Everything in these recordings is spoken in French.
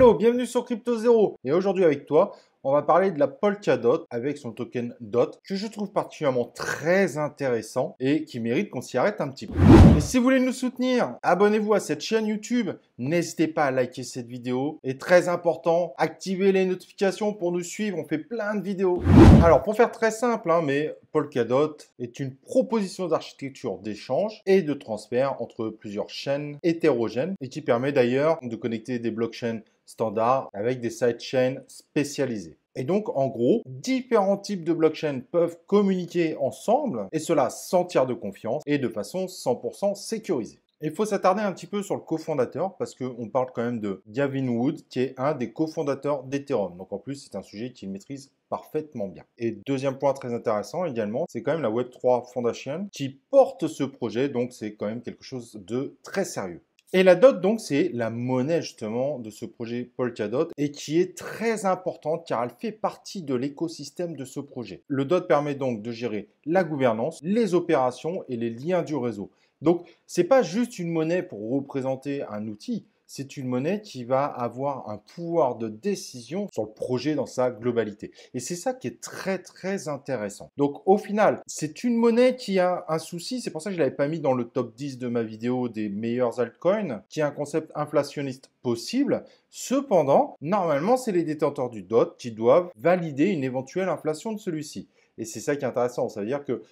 Hello, bienvenue sur Crypto Zero. Et aujourd'hui avec toi, on va parler de la Polkadot avec son token DOT que je trouve particulièrement très intéressant et qui mérite qu'on s'y arrête un petit peu. Et si vous voulez nous soutenir, abonnez-vous à cette chaîne YouTube. N'hésitez pas à liker cette vidéo. Et très important, activez les notifications pour nous suivre. On fait plein de vidéos. Alors pour faire très simple, mais Polkadot est une proposition d'architecture d'échange et de transfert entre plusieurs chaînes hétérogènes et qui permet d'ailleurs de connecter des blockchains standards avec des sidechains spécialisés. Et donc, en gros, différents types de blockchains peuvent communiquer ensemble, et cela sans tiers de confiance et de façon 100% sécurisée. Il faut s'attarder un petit peu sur le cofondateur parce qu'on parle quand même de Gavin Wood, qui est un des cofondateurs d'Ethereum. Donc en plus, c'est un sujet qu'il maîtrise parfaitement bien. Et deuxième point très intéressant également, c'est quand même la Web3 Foundation qui porte ce projet, donc c'est quand même quelque chose de très sérieux. Et la DOT, donc, c'est la monnaie justement de ce projet Polkadot et qui est très importante car elle fait partie de l'écosystème de ce projet. Le DOT permet donc de gérer la gouvernance, les opérations et les liens du réseau. Donc, ce n'est pas juste une monnaie pour représenter un outil, c'est une monnaie qui va avoir un pouvoir de décision sur le projet dans sa globalité. Et c'est ça qui est très, très intéressant. Donc, au final, c'est une monnaie qui a un souci. C'est pour ça que je ne l'avais pas mis dans le top 10 de ma vidéo des meilleurs altcoins, qui a un concept inflationniste possible. Cependant, normalement, c'est les détenteurs du DOT qui doivent valider une éventuelle inflation de celui-ci. Et c'est ça qui est intéressant. Ça veut dire que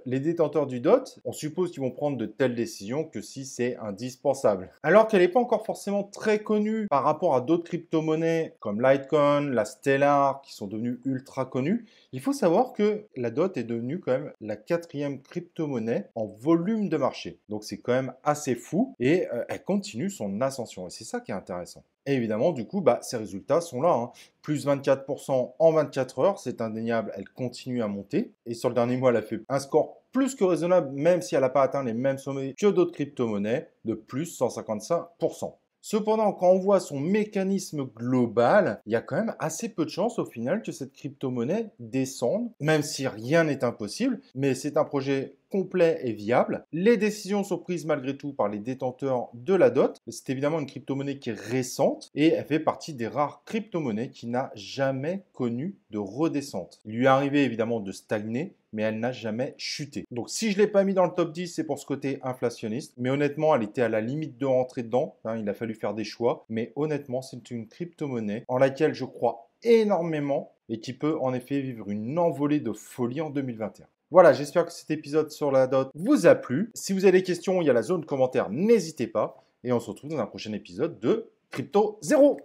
les détenteurs du DOT, on suppose qu'ils vont prendre de telles décisions que si c'est indispensable. Alors qu'elle n'est pas encore forcément très connue par rapport à d'autres crypto-monnaies comme Litecoin, la Stellar, qui sont devenues ultra connues, il faut savoir que la DOT est devenue quand même la 4e crypto-monnaie en volume de marché. Donc c'est quand même assez fou et elle continue son ascension. Et c'est ça qui est intéressant. Et évidemment, du coup, ces résultats sont là. Plus 24% en 24 heures, c'est indéniable, elle continue à monter. Et sur le dernier mois, elle a fait un score plus que raisonnable, même si elle n'a pas atteint les mêmes sommets que d'autres crypto-monnaies, de plus 155%. Cependant, quand on voit son mécanisme global, il y a quand même assez peu de chances au final que cette crypto-monnaie descende, même si rien n'est impossible, mais c'est un projet complet et viable. Les décisions sont prises malgré tout par les détenteurs de la DOT. C'est évidemment une crypto-monnaie qui est récente et elle fait partie des rares crypto-monnaies qui n'a jamais connu de redescente. Il lui est arrivé évidemment de stagner, mais elle n'a jamais chuté. Donc si je ne l'ai pas mis dans le top 10, c'est pour ce côté inflationniste. Mais honnêtement, elle était à la limite de rentrer dedans. Il a fallu faire des choix. Mais honnêtement, c'est une crypto-monnaie en laquelle je crois énormément et qui peut en effet vivre une envolée de folie en 2021. Voilà, j'espère que cet épisode sur la DOT vous a plu. Si vous avez des questions, il y a la zone commentaire, n'hésitez pas. Et on se retrouve dans un prochain épisode de Crypto Zero.